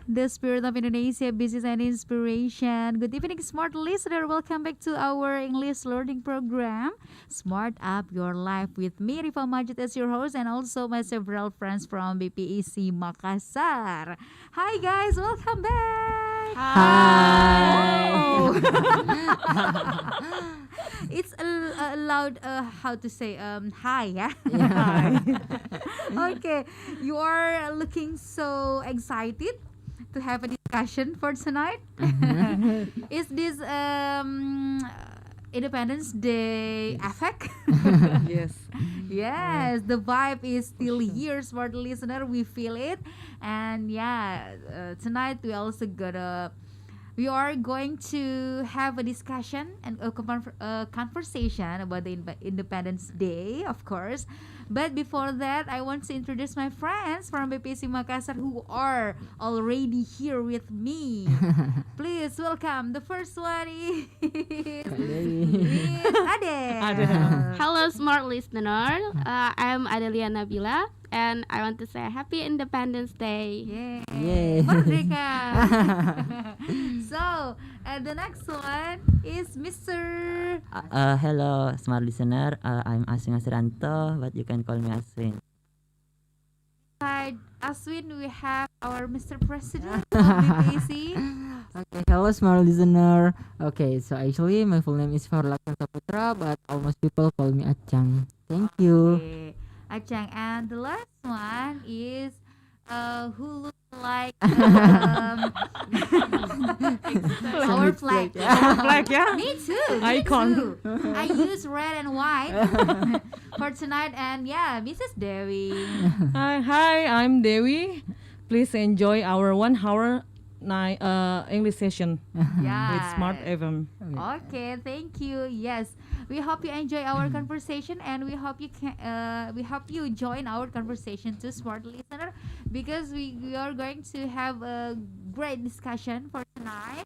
the spirit of Indonesia, business and inspiration. Good evening, smart listener. Welcome back to our English learning program, Smart Up Your Life with me, Rifa Majid as your host, and also my several friends from BPEC Makassar. Hi guys, welcome back. Hi. Oh. It's a loud, how to say, hi, yeah? Yeah. Okay, you are looking so excited to have a discussion for tonight. Is this Independence Day effect? Yes. Yes, the vibe is still here, smart listener. We feel it, and yeah, tonight we are going to have a discussion and a conversation about the Independence Day, of course. But before that, I want to introduce my friends from BPC Makassar who are already here with me. Please welcome. The first one is Adele. Hello, smart listener. I'm Adelia Nabila, and I want to say Happy Independence Day. Yay. Yay. Merdeka. So, the next one is Mr. Hello, smart listener. I'm Aswin Asiranto, but you can call me Aswin. Beside Aswin, we have our Mr. President of BPC. Okay, hello smart listener. Okay, so actually my full name is Farlaksan Saputra, but almost people call me Achang. Thank you. Okay. Achang. And the last one is who looks like our flag. Flag, yeah? Me too. Icon. Me too. I use red and white for tonight, and yeah, Mrs. Dewi. Hi, I'm Dewi. Please enjoy our 1 hour English session Yeah. with Smartfm. Okay, thank you. Yes, we hope you enjoy our conversation, and we hope you join our conversation to smart listener, because we are going to have a great discussion for tonight.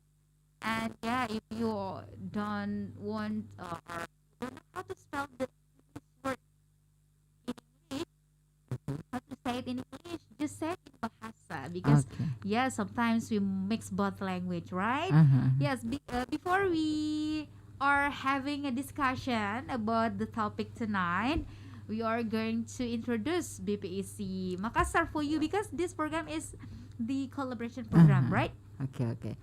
And yeah, if you don't want or don't know how to spell the word in English, how to say it in English, just say it in Bahasa, because Okay. yeah, sometimes we mix both language, right? Yes, before we are having a discussion about the topic tonight, we are going to introduce BPEC Makassar for you, because this program is the collaboration program, right? Okay.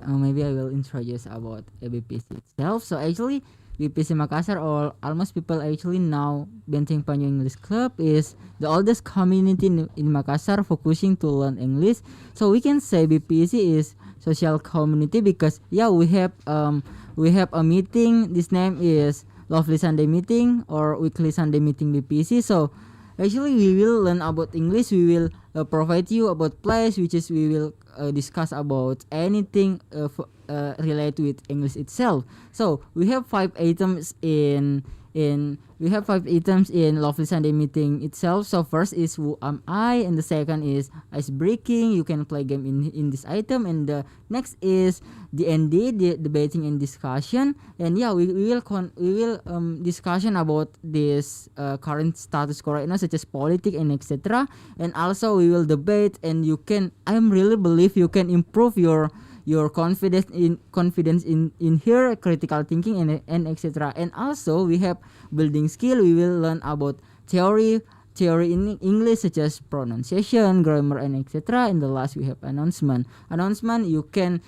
Maybe I will introduce about BPC itself. So actually, BPC Makassar, or almost people actually know Benteng Panynyua English Club, is the oldest community in Makassar focusing to learn English. So we can say BPC is social community because we have a meeting. This name is Lovely Sunday Meeting or Weekly Sunday Meeting BPC. So actually we will learn about English. We will provide you about place, which is we will discuss about anything related with English itself. So we have 5 items in Lovely Sunday Meeting itself. So first is who am I, and the second is ice breaking. You can play game in this item, and the next is D&D, the debating and discussion. And we will discussion about this current status quo right now, such as politics and etc. And also we will debate, and I really believe you can improve your confidence in here, critical thinking and etc. And also we have building skill. We will learn about theory in English, such as pronunciation, grammar and etc. And the last we have announcement you can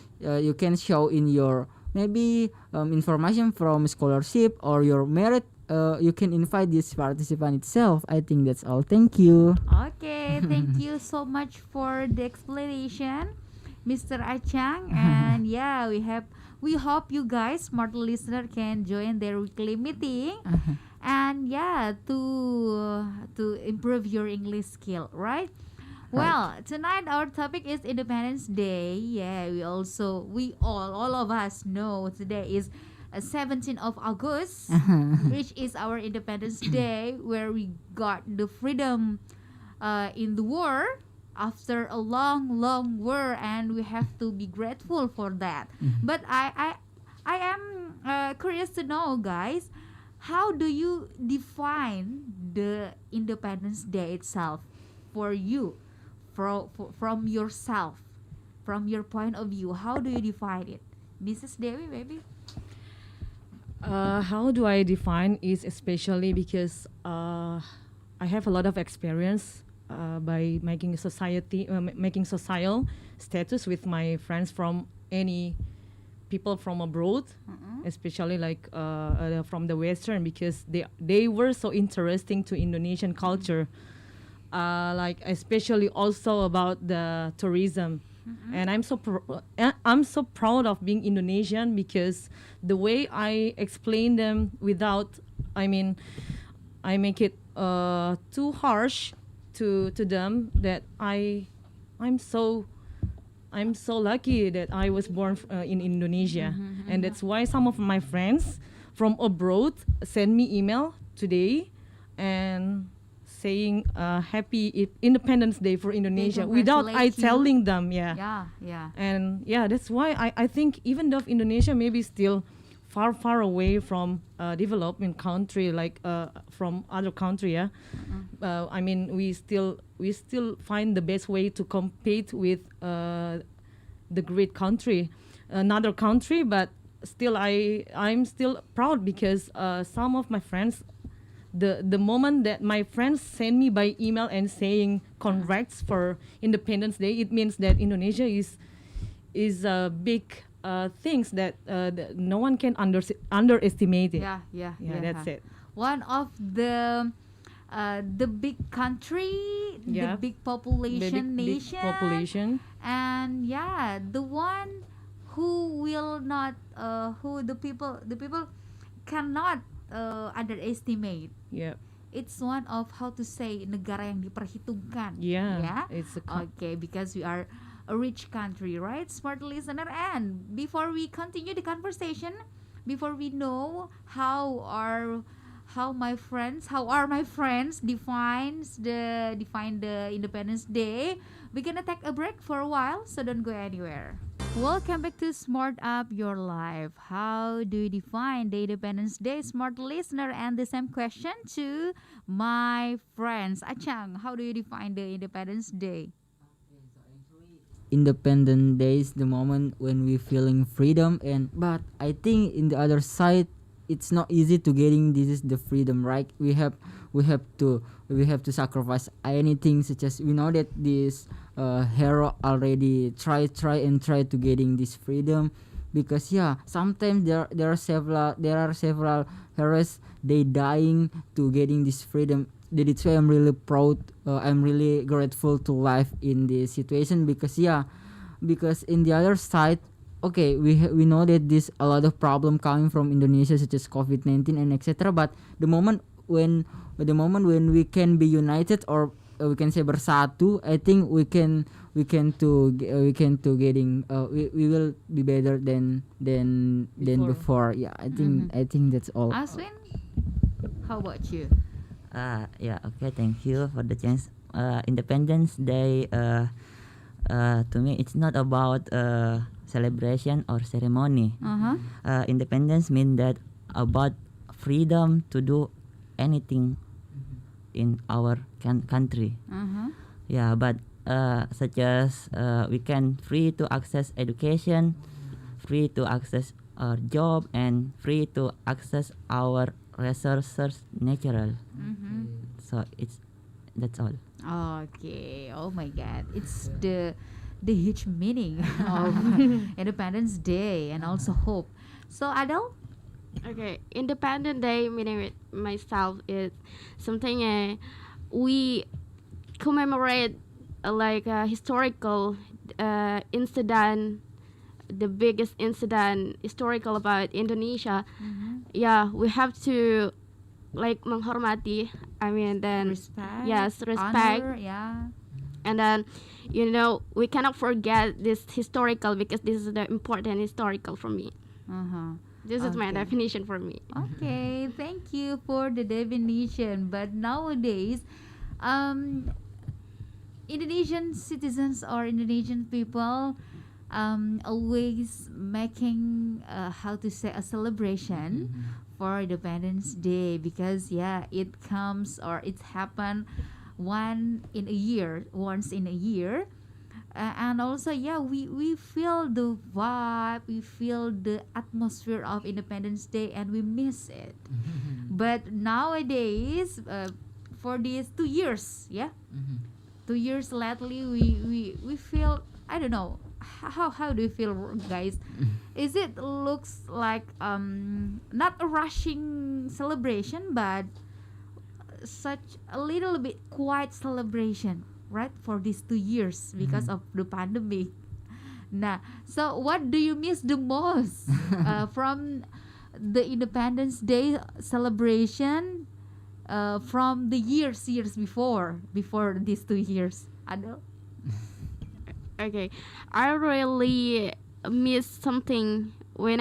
show in your maybe information from scholarship or your merit. You can invite this participant itself. I think that's all. Thank you. Okay, thank you so much for the explanation, Mr. Achang. And yeah, we hope you guys, smart listener, can join their weekly meeting. And yeah, to improve your English skill, right? Well, tonight our topic is Independence Day. Yeah, we all of us know today is 17th of August, which is our Independence Day, where we got the freedom in the war after a long war, and we have to be grateful for that. But I am curious to know, guys, how do you define the Independence Day itself for you, from yourself? from your point of view, how do you define it? Mrs. Dewi, maybe? How do I define is especially because I have a lot of experience by making making social status with my friends from any people from abroad, especially like from the Western, because they were so interesting to Indonesian culture, like especially also about the tourism. And I'm so proud of being Indonesian, because the way I explain them without, I make it too harsh to them, that I'm so lucky that I was born in Indonesia. And that's why some of my friends from abroad send me email today and saying happy Independence Day for Indonesia without I congratulate you. telling them. Yeah. And that's why I think even though Indonesia may be still far away from developing country, like from other country, we still find the best way to compete with the great country, another country. But still I'm still proud, because some of my friends, the moment that my friends send me by email and saying congrats for Independence Day, it means that Indonesia is a big things that no one can underestimate it. Yeah. That's it. One of the big country, the Yeah. big population Big nation, population. and the one who will not, who the people cannot underestimate. Yeah. It's one of, how to say, negara yang diperhitungkan. Yeah. It's a Okay, because we are a rich country, right, smart listener? And before we continue the conversation, before we know how are my friends define the Independence Day, we're gonna take a break for a while, so don't go anywhere. Welcome back to Smart Up Your Life. How do you define the Independence Day, smart listener? And the same question to my friends. Achang, how do you define the Independence Day? Independent Day is the moment when we feeling freedom, but I think in the other side it's not easy to getting this is the freedom, right? We have to sacrifice anything, such as we know that this hero already try to getting this freedom, because sometimes there are several heroes they dying to getting this freedom. That's why I'm really proud. I'm really grateful to life in this situation, because in the other side, okay, we know that this a lot of problem coming from Indonesia, such as COVID-19 and etc. But the moment when we can be united, or we can say bersatu, I think we will be better than before. Yeah, I think that's all. Aswin, how about you? Okay, thank you for the chance. Independence Day, to me, it's not about celebration or ceremony. Independence means that about freedom to do anything in our country. But such as we can free to access education, free to access our job, and free to access our resources natural. So that's all. Okay. Oh my God, it's the huge meaning of Independence Day, and also hope. So Adele, Okay, Independent Day meaning with myself is something we commemorate like a historical incident, the biggest incident historical about Indonesia. Yeah, we have to like menghormati. Then respect. yes, respect. Honor, yeah. And then we cannot forget this historical, because this is the important historical for me. This is my Okay. definition for me. Okay, thank you for the definition. But nowadays, Indonesian citizens or Indonesian people always making how to say, a celebration for Independence Day, because it comes, or it's happen once in a year. and also yeah, we feel the vibe, we feel the atmosphere of Independence Day, and we miss it. But nowadays, for these 2 years, 2 years lately, we feel, I don't know, how do you feel, guys? Is it looks like not a rushing celebration, but such a little bit quiet celebration, right, for these 2 years because of the pandemic. Nah, so what do you miss the most from the Independence Day celebration from the years before these 2 years? Adel? Okay, I really miss something when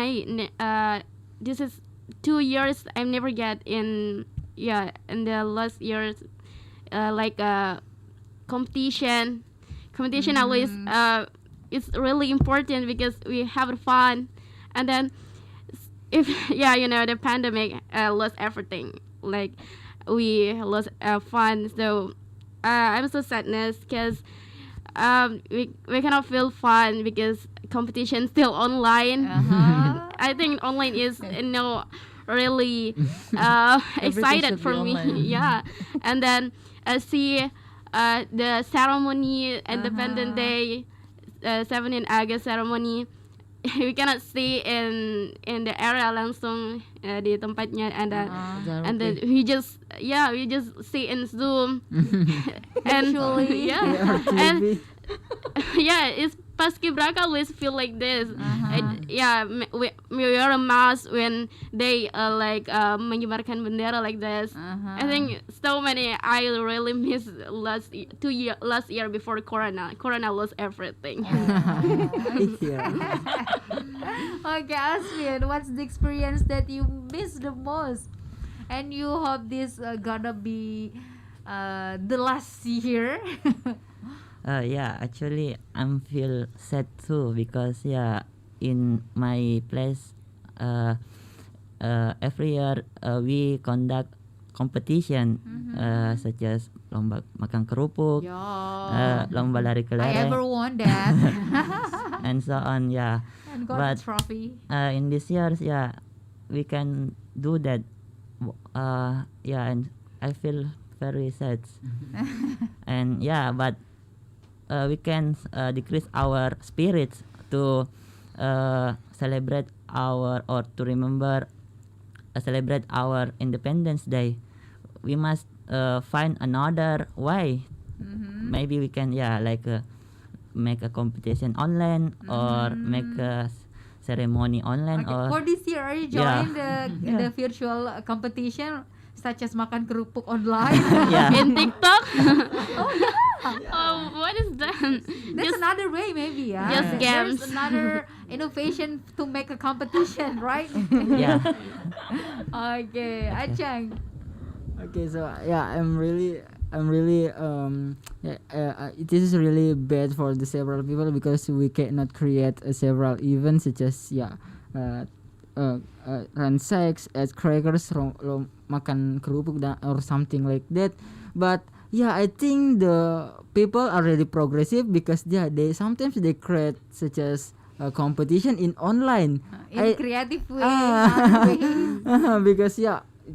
this is 2 years I never get in the last years like competition always it's really important because we have fun, and then if the pandemic lost everything, like we lost fun, so I'm so sadness because we cannot feel fun because competition still online. I think online is really excited for me. Yeah, and then see the ceremony, Independence Day, 17 August ceremony. We cannot see in the area langsung di tempatnya, and then we just see in Zoom and and it's Paskibraka always feel like this. We wear a mask when they mengibarkan bendera like this. I think so many. I really miss last year before Corona. Corona lost everything. Okay, Asmin, what's the experience that you miss the most, and you hope this gonna be the last year? Actually I'm feel sad too because in my place every year we conduct competition such as lomba makan kerupuk, lomba lari I kelereng, ever won that. and so on. And got But the trophy. in this years we can do that. And I feel very sad. And but we can decrease our spirits to celebrate celebrate our Independence Day. We must find another way. Maybe we can make a competition online or make a ceremony online. Okay. Or For this year, are you joining the virtual competition such as makan kerupuk online? In TikTok. Oh, what is that? that's another way, maybe. Just games. There's another innovation to make a competition, right? Okay, Achang. Okay, so I'm really this is really bad for the several people because we cannot create several events such as run sex, at crackers, makan kerupuk or something like that. But I think the people are really progressive because they sometimes they create such as a competition in online In creative way, other ways. because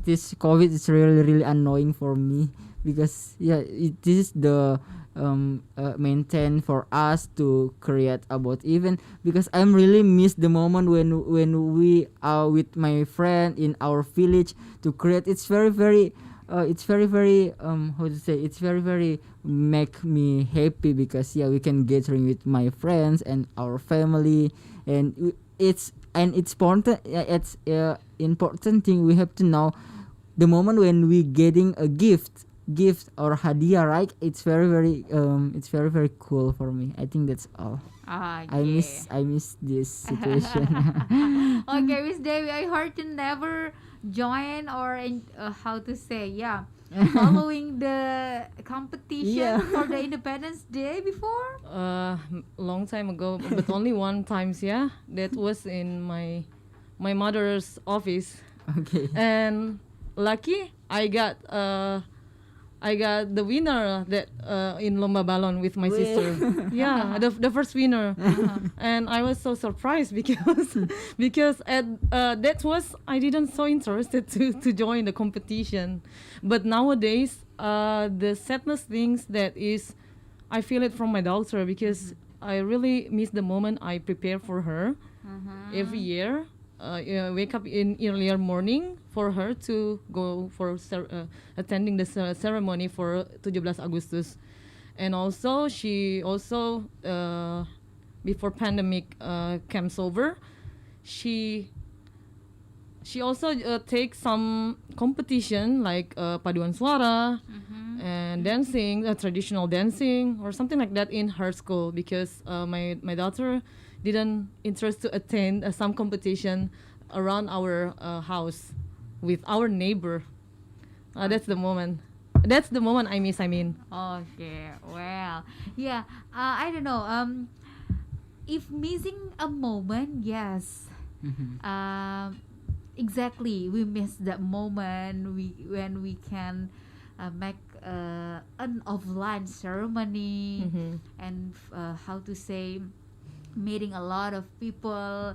this COVID is really annoying for me because this is the maintain for us to create about event because I'm really miss the moment when we are with my friend in our village to create. It's very how to say, it's very make me happy because we can gathering with my friends and our family, and it's important. It's important thing we have to know the moment when we getting a gift or hadiah, right? It's very cool for me. I think that's all. I miss this situation. Okay, Miss Devi, I heard you never join or how to say, following the competition for the Independence Day before? Long time ago, but only one times. That was in my mother's office. Okay. And lucky I got I got the winner that in Lomba Balon with my sister. Yeah, the first winner, and I was so surprised because at that was I didn't so interested to join the competition, but nowadays the sadness things that is I feel it from my daughter because I really miss the moment I prepare for her every year. Wake up in earlier morning for her to go for attending the ceremony for 17 Agustus, and also she also before pandemic comes over, she also takes some competition like paduan suara and dancing, traditional dancing or something like that in her school because my daughter didn't interest to attend some competition around our house with our neighbor. That's the moment I miss. I mean, Okay, well, yeah. I don't know. If missing a moment, yes. Exactly. We miss that moment. When we can make an offline ceremony and how to say, meeting a lot of people,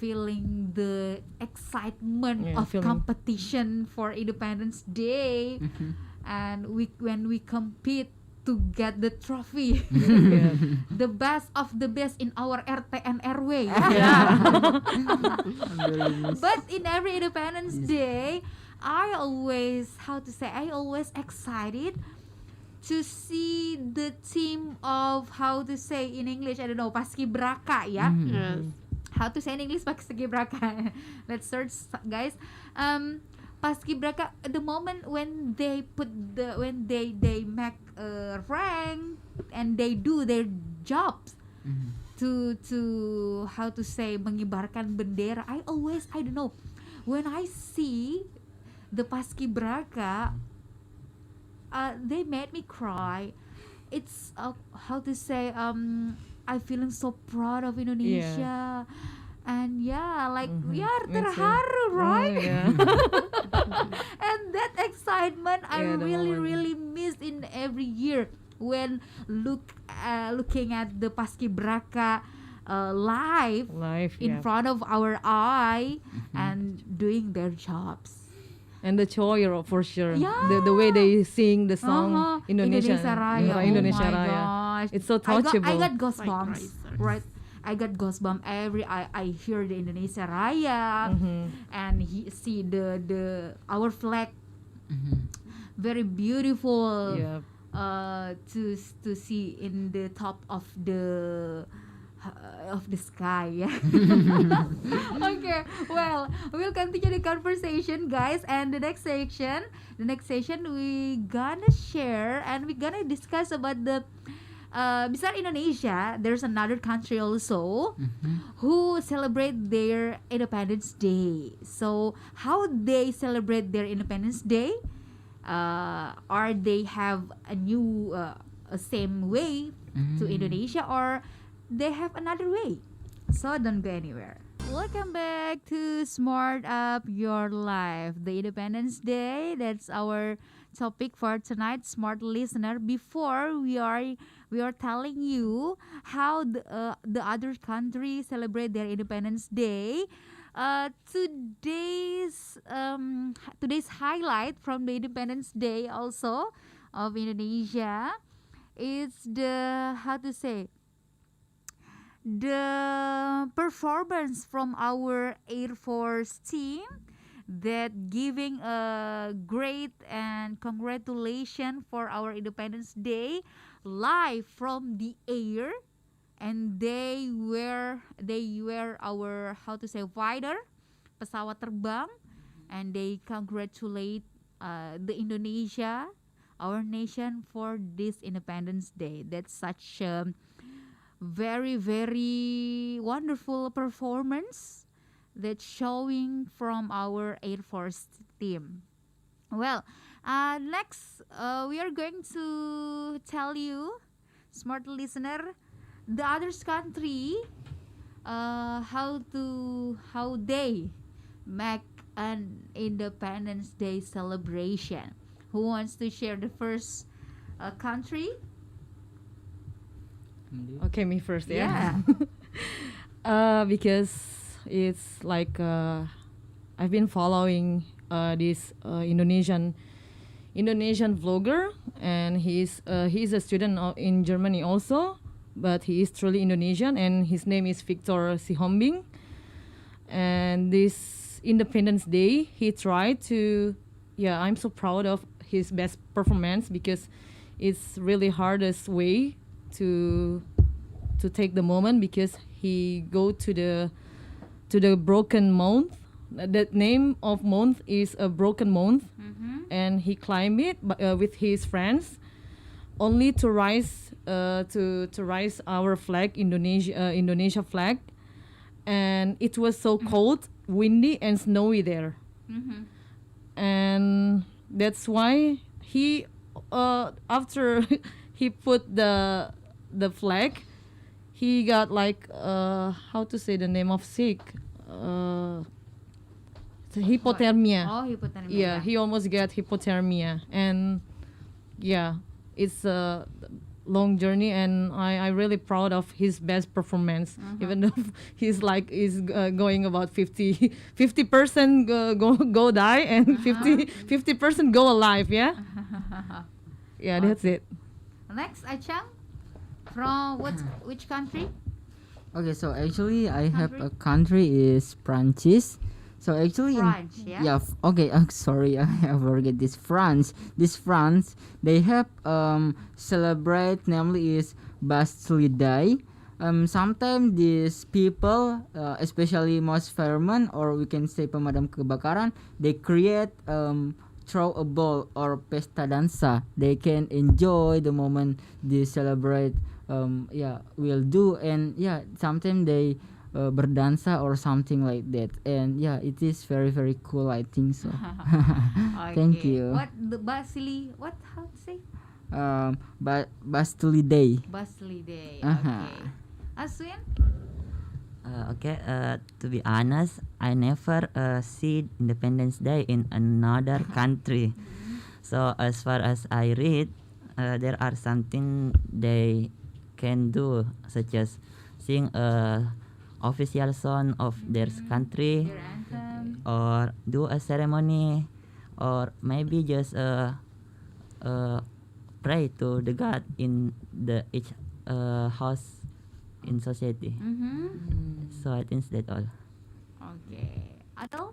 feeling the excitement of competition for Independence Day, and when we compete to get the trophy, the best of the best in our RT and RW. But in every Independence Day, I always excited to see the team of how to say in English, I don't know, paskibraka, yeah. Yes. How to say in English paskibraka? Let's search, guys. Paskibraka, the moment when they make a rank and they do their jobs to how to say mengibarkan bendera. I don't know, when I see the paskibraka, they made me cry. It's how to say, I feeling so proud of Indonesia, and like we are terharu, right? And that excitement I really miss in every year when looking at the paskibraka live in front of our eye and doing their jobs. And the choir for sure. The way they sing the song Indonesia Raya. Indonesia Oh my Raya. gosh. It's so touchable. I got goosebumps. Like Right. I got goosebumps every I hear the Indonesia Raya and see the our flag. Very beautiful. To see in the top of the sky, yeah. Okay, well, we'll continue the conversation, guys, and the next section we gonna share and we gonna discuss about the besides Indonesia, there's another country also who celebrate their Independence Day. So how they celebrate their Independence Day? Or they have a new same way to Indonesia, or they have another way. So don't go anywhere. Welcome back to Smart Up Your Life, the Independence Day. That's our topic for tonight, smart listener. Before we are telling you how the other countries celebrate their Independence Day. Today's highlight from the Independence Day also of Indonesia is the performance from our Air Force team that giving a great and congratulations for our Independence Day live from the air, and they were our fighter pesawat terbang, and they congratulate the Indonesia, our nation, for this Independence Day. That's such a very, very wonderful performance that's showing from our Air Force team. Well, next we are going to tell you, smart listener, the other country, how they make an Independence Day celebration. Who wants to share the first country? Okay, me first. Yeah. Because it's like I've been following this Indonesian vlogger, and he's a student in Germany also, but he is truly Indonesian, and his name is Victor Sihombing. And this Independence Day, he tried to, I'm so proud of his best performance, because it's really hardest way to take the moment, because he go to the broken month. The name of month is a broken month, and he climbed it with his friends, only to rise rise our flag, Indonesia flag, and it was so cold, windy, and snowy there, and that's why he after he put the flag, he got like how to say the name of sick, hypothermia. Oh, hypothermia. Yeah, he almost get hypothermia, and it's a long journey, and I really proud of his best performance, even though he's going about 50% go die, and 50% go alive. Yeah, that's it. Next, Achang, from which country? Okay, so actually I have a country is Prancis. So actually French, yeah? okay, sorry, I forget this France. This France, they have celebrate, namely is Bastille Day. Sometimes these people, especially most firemen, or we can say pemadam kebakaran, they create throw a ball or pesta dansa. They can enjoy the moment they celebrate. Will do, and sometimes they berdansa or something like that, and it is very very cool, I think so. Thank Okay. you. What the Basili? What, how to say? Bastille Day. Bastille Day. Uh-huh. Okay. Aswin? Okay, to be honest, I never see Independence Day in another country. So as far as I read, there are something they can do, such as sing a official song of their country, Your anthem. or do a ceremony, or maybe just pray to the God in the each house in society. So I think that's all. Okay. Adel?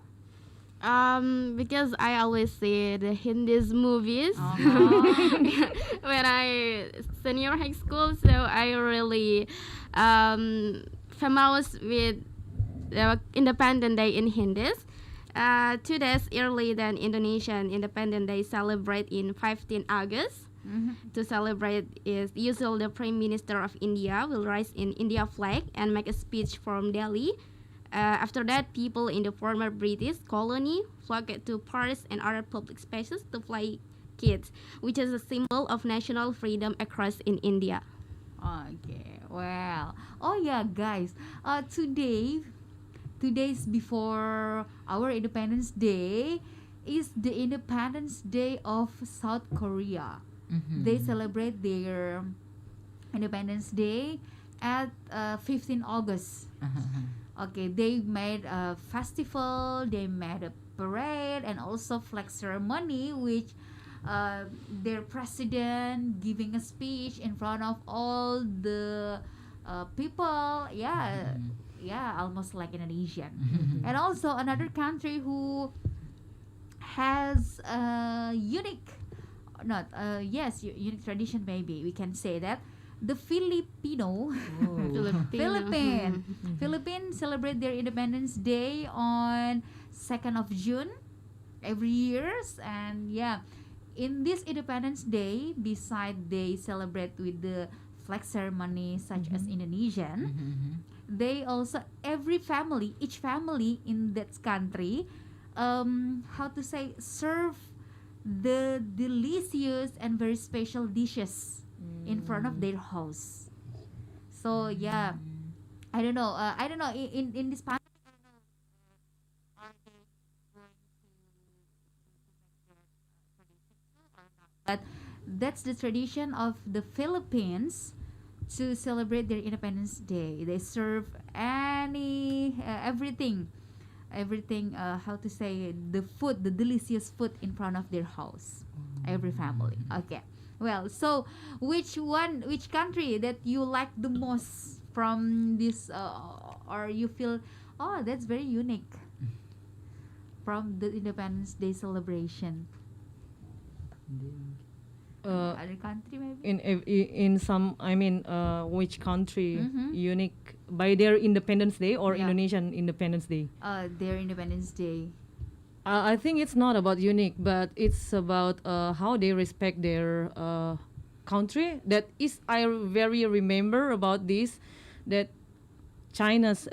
Because I always see the Hindi's movies when I senior high school, so I really famous with the Independence Day in Hindis. 2 days early than Indonesian Independence Day celebrate in 15 August. To celebrate is usually the Prime Minister of India will rise in India flag and make a speech from Delhi. After that, people in the former British colony flocked to parks and other public spaces to fly kites, which is a symbol of national freedom across in India. Okay. Well. Oh yeah, guys. Today's before our Independence Day is the Independence Day of South Korea. They celebrate their Independence Day at 15 August. Okay, they made a festival, they made a parade, and also flag ceremony, which their president giving a speech in front of all the people. Almost like Indonesian. And also another country who has a unique tradition, maybe we can say that, the Philippines celebrate their Independence Day on 2nd of June every years. And in this Independence Day, beside they celebrate with the flag ceremony such as Indonesian, they also each family in that country serve the delicious and very special dishes in front of their house. So I don't know in this pandemic, That's the tradition of the Philippines to celebrate their Independence Day. They serve everything. How to say, the food, the delicious food in front of their house. Every family. Okay. Well, so which country that you like the most from this, or you feel, oh, that's very unique from the Independence Day celebration? Other country maybe? In some, I mean, which country Mhm. unique by their Independence Day or Yeah. Indonesian Independence Day? Their Independence Day. I think it's not about unique, but it's about how they respect their country. That is, I very remember about this, that China's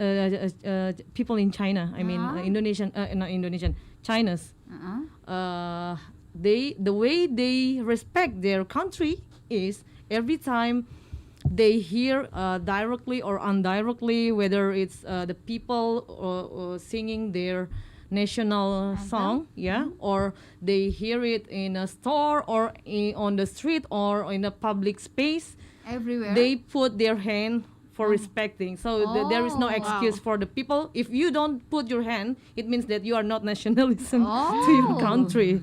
people in China. I mean, Indonesian, not Indonesian, China's. The way they respect their country is every time they hear directly or indirectly, whether it's the people singing their national song, or they hear it in a store or on the street or in a public space, Everywhere. they put their hand for respecting. So there is no Oh. excuse Wow. for the people. If you don't put your hand, it means that you are not nationalism to Oh. your country.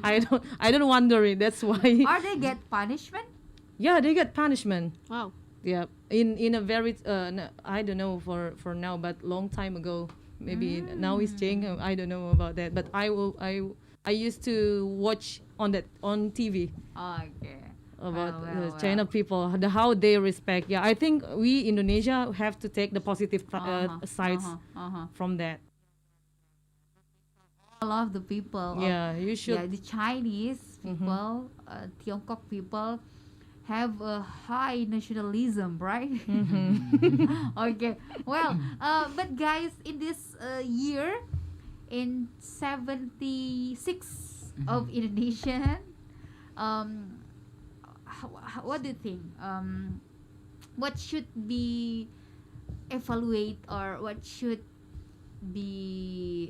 I don't wonder it. That's why. Or they get punishment? Yeah, they get punishment. Wow. Yeah, in a very I don't know for now, but long time ago, maybe now it's changed. I don't know about that, but I used to watch on TV Okay. about Well. China people, how they respect. Yeah, I think we Indonesia have to take the positive sides from that. All of the people. Yeah, you should. Yeah, the Chinese people, Tiongkok people have a high nationalism, right? Okay. Well, but guys, in this year, in 76 of Indonesian, what do you think? What should be evaluate, or what should be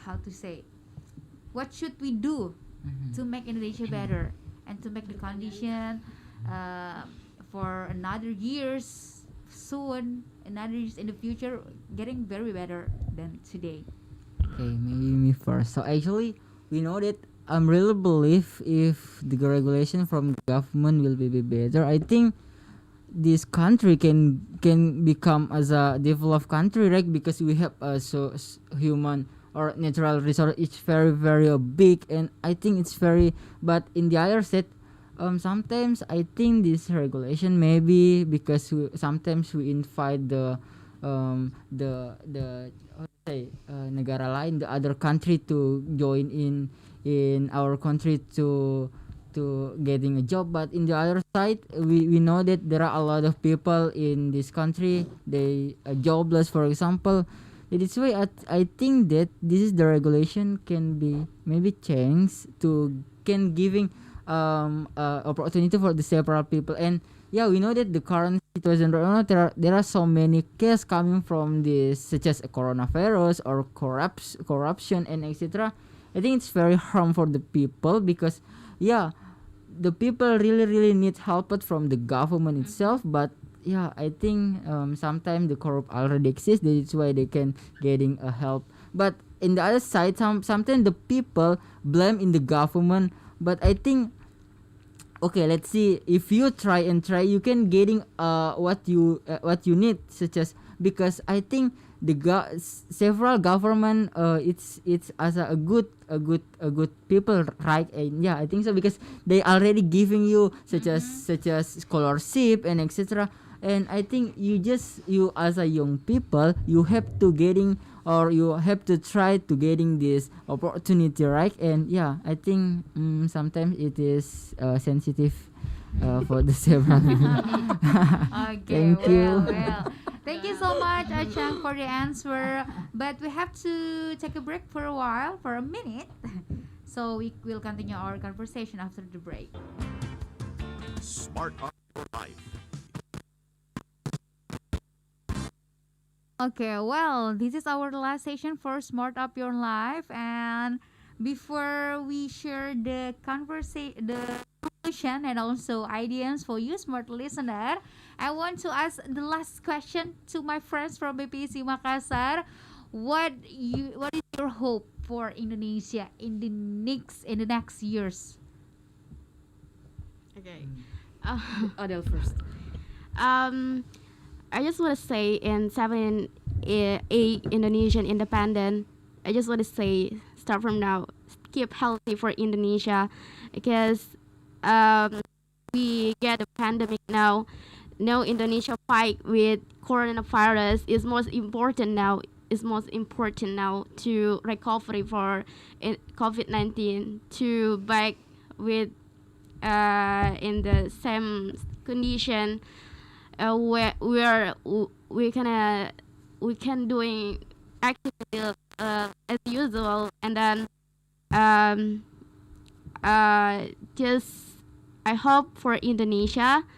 how to say? What should we do to make Indonesia better and to make the condition for another years soon, another years in the future, getting very better than today? Okay, maybe me first. So actually, we know that really believe if the regulation from government will be better. I think this country can become as a developed country, right? Because we have human or natural resource. It's very very big, and I think it's very. But in the other side, sometimes I think this regulation maybe because sometimes we invite the how to say negara lain, the other country to join in our country to getting a job. But in the other side, we know that there are a lot of people in this country, they are jobless, for example. It is why I think that this is the regulation can be maybe changed to can giving opportunity for the several people. And yeah, we know that the current situation right now, there are so many cases coming from this, such as a coronavirus or corruption and etc. I think it's very harmful for the people because yeah, the people really need help from the government itself. But yeah, I think sometimes the corrupt already exists. That's why they can getting a help. But in the other side, sometimes the people blame in the government. But I think okay, let's see, if you try, you can getting what you need, such as, because I think the several government it's as a good people, right? And yeah, I think so, because they already giving you such as scholarship and etc. And I think you as a young people, you have to getting, or you have to try to getting this opportunity, right? And yeah, I think sometimes it is sensitive for the several people. Okay, Thank you. Well. Thank you so much, Achang, for the answer. But we have to take a break for a while, for a minute. So we will continue our conversation after the break. Smart Up Your Life. Okay, well, this is our last session for Smart Up Your Life. And before we share the conclusion and also ideas for you, smart listener, I want to ask the last question to my friends from BPEC Makassar. What is your hope for Indonesia in the next years? Okay. Adele first. I just want to say in 7 8 Indonesian independent, I just want to say start from now, keep healthy for Indonesia, because we get a pandemic now. Now Indonesia fight with coronavirus is most important now. Is most important now to recovery for COVID-19 to back with in the same condition where we can doing activity as usual, and then just I hope for Indonesia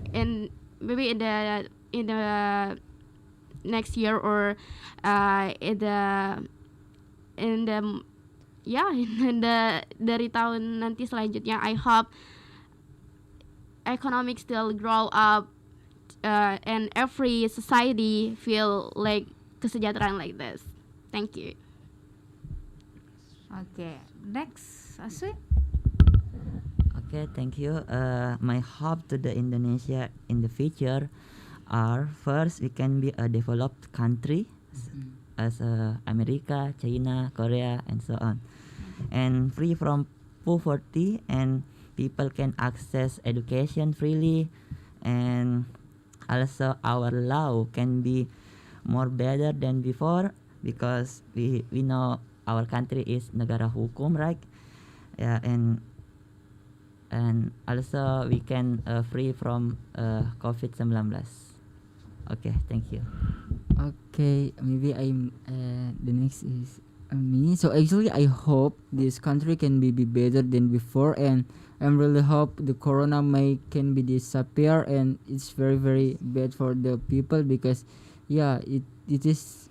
in maybe in the next year or in the dari tahun nanti selanjutnya, I hope economic still grow up and every society feel like kesejahteraan like this. Thank you. Okay, next, Aswin. Okay, thank you. My hope to the Indonesia in the future are, first, we can be a developed country as America, China, Korea, and so on, and free from poverty, and people can access education freely, and also our law can be more better than before, because we know our country is negara hukum, right? Yeah, and also we can free from COVID-19. Okay, thank you. Okay, maybe I'm the next is me. So actually, I hope this country can be better than before, and I really hope the corona can be disappear, and it's very very bad for the people, because yeah, it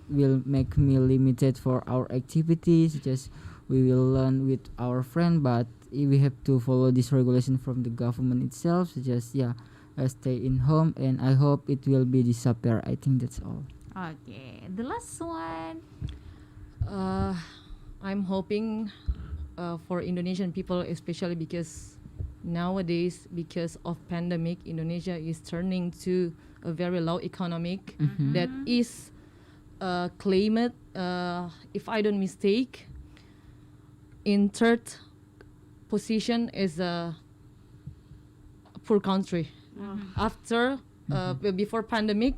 will make me limited for our activities. Just we will learn with our friend, but we have to follow this regulation from the government itself. So just stay in home, and I hope it will be disappear. I think that's all. Okay, the last one. I'm hoping for Indonesian people, especially because nowadays, because of pandemic, Indonesia is turning to a very low economic that is claimed, if I don't mistake, in third position as a poor country. After before pandemic,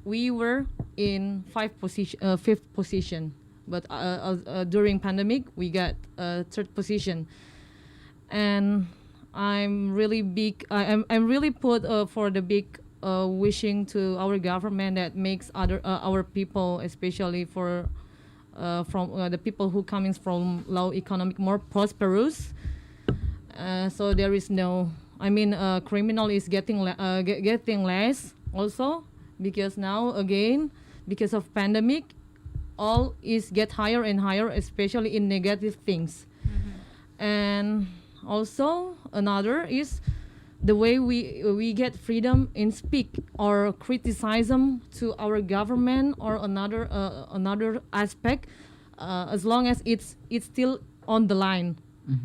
we were in fifth position, but during pandemic we got third position, and I'm really put for the big wishing to our government that makes our people, especially from the people who coming from low economic, more prosperous. So there is no, criminal is getting less also, because now again, because of pandemic, all is get higher and higher, especially in negative things. And also another is the way we get freedom in speak or criticism to our government or another aspect, as long as it's still on the line.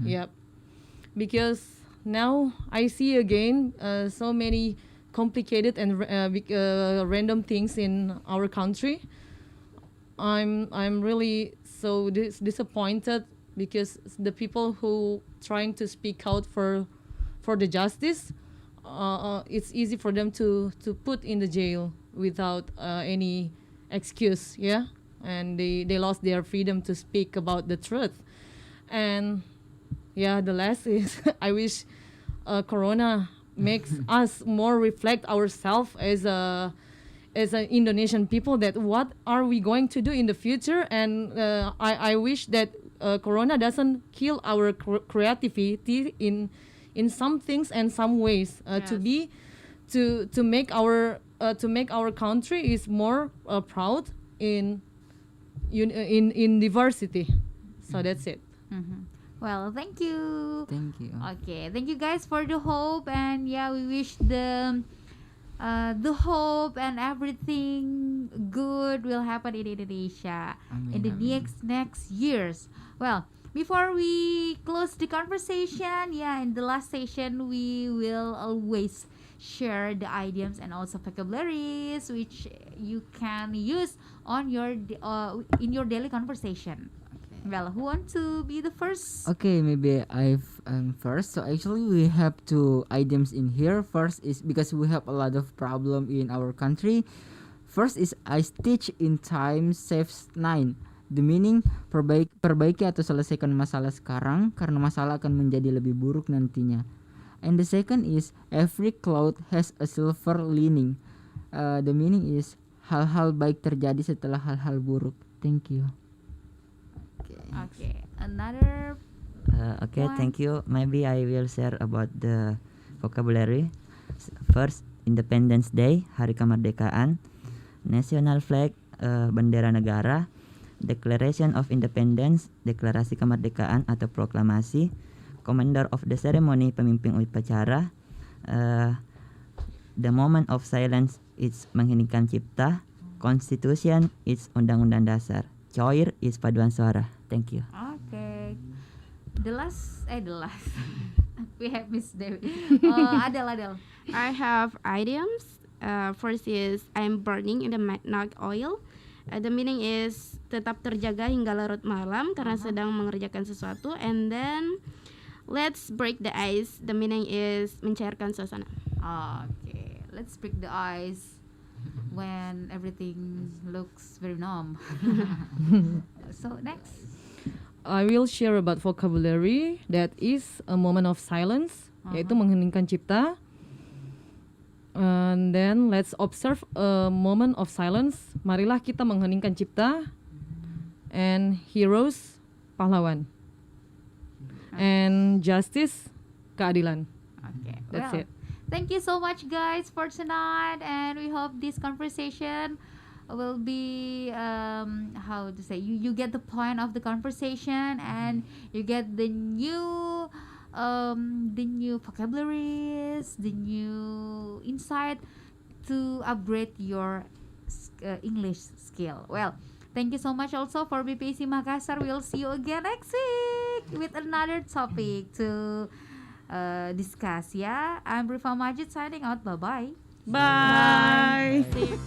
Yep. Because now I see again so many complicated and random things in our country. I'm really so disappointed, because the people who trying to speak out for the justice, it's easy for them to put in the jail without any excuse, and they lost their freedom to speak about the truth. And the last is I wish corona makes us more reflect ourselves as an Indonesian people, that what are we going to do in the future. And I wish that corona doesn't kill our creativity in some things and some ways, to make our country is more proud in in diversity. So that's it. Well, thank you. Thank you. Okay, thank you guys for the hope, and yeah, we wish the hope and everything good will happen in Indonesia in the next years. Well, before we close the conversation, yeah, in the last session we will always share the idioms and also vocabularies which you can use on your in your daily conversation. Well, who want to be the first? Okay, maybe first. So actually we have two items in here. First is because we have a lot of problem in our country. First is I stitch in time saves 9. The meaning perbaiki atau selesaikan masalah sekarang karena masalah akan menjadi lebih buruk nantinya. And the second is every cloud has a silver lining. The meaning is hal-hal baik terjadi setelah hal-hal buruk. Thank you. Okay, another. Okay, one. thank you. Maybe I will share about the vocabulary. First, Independence Day, Hari Kemerdekaan. National Flag, bendera negara. Declaration of Independence, Deklarasi Kemerdekaan atau proklamasi. Commander of the Ceremony, pemimpin upacara. The moment of silence, it's mengheningkan cipta. Constitution, it's undang-undang dasar. Choir is paduan suara. Thank you. Okay. The last. We have Miss Dewi. Adele. I have idioms. First is I'm burning in the midnight oil. The meaning is tetap terjaga hingga larut malam karena sedang mengerjakan sesuatu. And then let's break the ice. The meaning is mencairkan suasana. Okay, let's break the ice when everything looks very numb. So next. I will share about vocabulary that is a moment of silence, yaitu mengheningkan cipta. And then let's observe a moment of silence. Marilah kita mengheningkan cipta. And heroes, pahlawan. And justice, keadilan. Okay, That's well, it. Thank you so much, guys, for tonight, and we hope this conversation will be how to say you get the point of the conversation, and you get the new vocabularies, the new insight to upgrade your English skill. Well, thank you so much also for BPEC Makassar. We'll see you again next week with another topic to discuss. Yeah, I'm Rifa Majid signing out. Bye bye. Bye. See you.